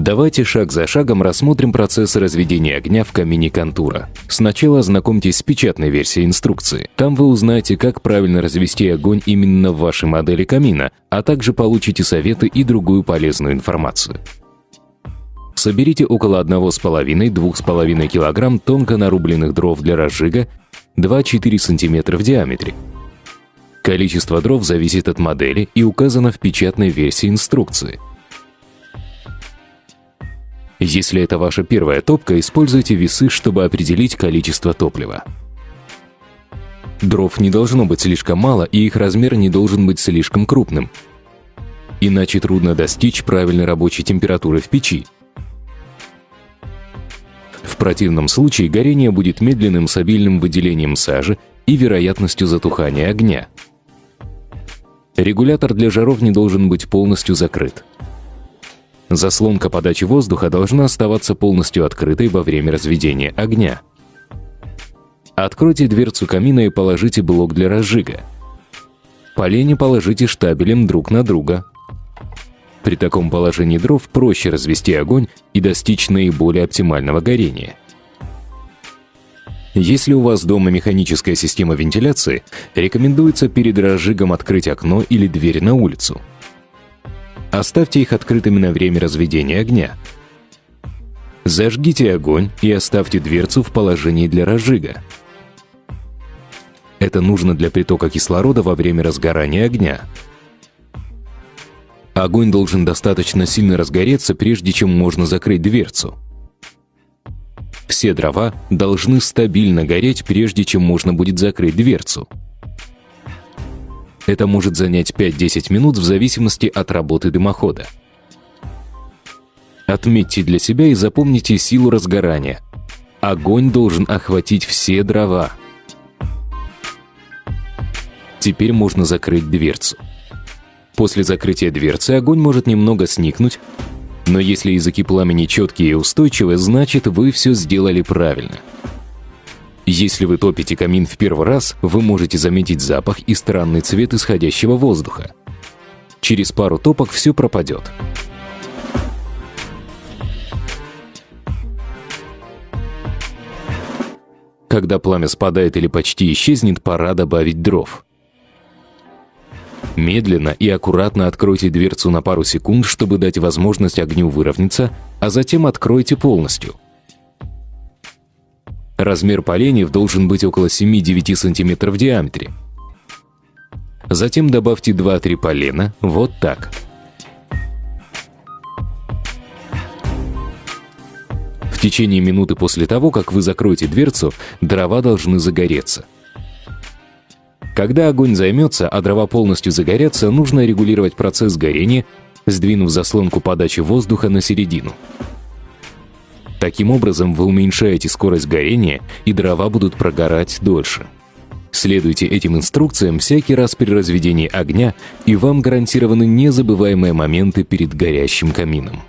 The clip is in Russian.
Давайте шаг за шагом рассмотрим процесс разведения огня в камине Контура. Сначала ознакомьтесь с печатной версией инструкции. Там вы узнаете, как правильно развести огонь именно в вашей модели камина, а также получите советы и другую полезную информацию. Соберите около 1,5–2,5 кг тонко нарубленных дров для разжига 2–4 см в диаметре. Количество дров зависит от модели и указано в печатной версии инструкции. Если это ваша первая топка, используйте весы, чтобы определить количество топлива. Дров не должно быть слишком мало, и их размер не должен быть слишком крупным. Иначе трудно достичь правильной рабочей температуры в печи. В противном случае горение будет медленным с обильным выделением сажи и вероятностью затухания огня. Регулятор для жаров не должен быть полностью закрыт. Заслонка подачи воздуха должна оставаться полностью открытой во время разведения огня. Откройте дверцу камина и положите блок для разжига. Поленья положите штабелем друг на друга. При таком положении дров проще развести огонь и достичь наиболее оптимального горения. Если у вас дома механическая система вентиляции, рекомендуется перед разжигом открыть окно или дверь на улицу. Оставьте их открытыми на время разведения огня. Зажгите огонь и оставьте дверцу в положении для разжига. Это нужно для притока кислорода во время разгорания огня. Огонь должен достаточно сильно разгореться, прежде чем можно закрыть дверцу. Все дрова должны стабильно гореть, прежде чем можно будет закрыть дверцу. Это может занять 5–10 минут в зависимости от работы дымохода. Отметьте для себя и запомните силу разгорания. Огонь должен охватить все дрова. Теперь можно закрыть дверцу. После закрытия дверцы огонь может немного сникнуть, но если языки пламени четкие и устойчивые, значит, вы все сделали правильно. Если вы топите камин в первый раз, вы можете заметить запах и странный цвет исходящего воздуха. Через пару топок все пропадет. Когда пламя спадает или почти исчезнет, пора добавить дров. Медленно и аккуратно откройте дверцу на пару секунд, чтобы дать возможность огню выровняться, а затем откройте полностью. Размер поленьев должен быть около 7–9 см в диаметре. Затем добавьте 2–3 полена, вот так. В течение минуты после того, как вы закроете дверцу, дрова должны загореться. Когда огонь займется, а дрова полностью загорятся, нужно регулировать процесс горения, сдвинув заслонку подачи воздуха на середину. Таким образом, вы уменьшаете скорость горения, и дрова будут прогорать дольше. Следуйте этим инструкциям всякий раз при разведении огня, и вам гарантированы незабываемые моменты перед горящим камином.